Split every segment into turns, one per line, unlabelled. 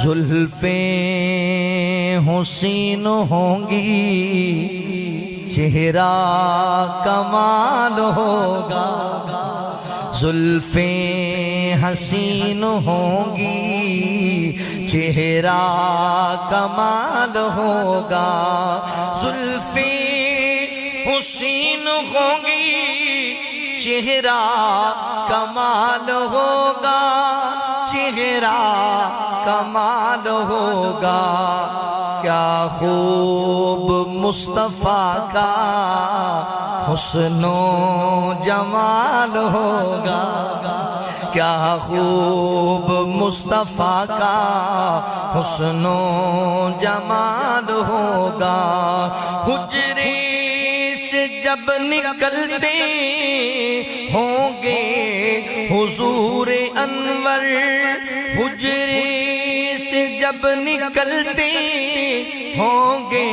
زلفیں حسین ہوں گی چہرہ کمال ہوگا زلفیں حسین ہوں گی چہرہ کمال ہوگا زلفیں حسین ہوں گی چہرہ کمال ہوگا چہرہ کمال ہوگا کیا خوب مصطفیٰ کا حسن و جمال ہوگا کیا خوب مصطفیٰ کا حسن و جمال ہوگا حجرے سے جب نکلتے ہوں گے حضور انور حجرے سے جب نکلتے ہوں گے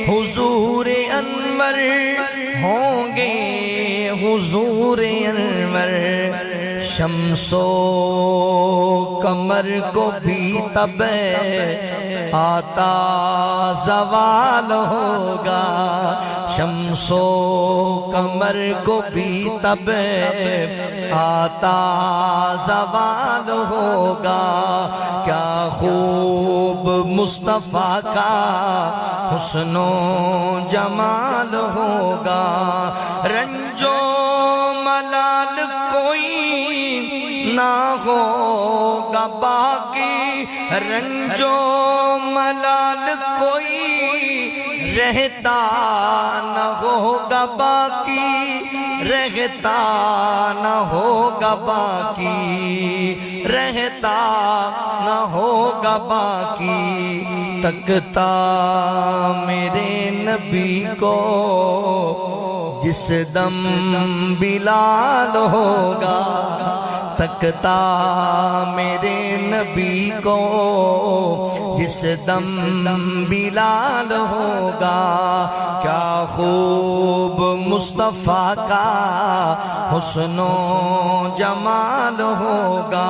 حضور انور ہوں گے حضور انور شمس و قمر کو بھی تب آتا زوال ہوگا شمس و قمر کو بھی تب آتا زوال ہوگا کیا خوب مصطفیٰ کا حسن و جمال ہوگا رنج و ملال کوئی نہ ہوگا باقی رنج و ملال کوئی رہتا نہ ہوگا باقی رہتا نہ ہوگا باقی رہتا نہ ہوگا باقی تکتا میرے نبی کو جس دم بلال ہوگا تکتا میرے نبی کو جس دم بلال ہوگا کیا خوب مصطفیٰ کا حسن و جمال ہوگا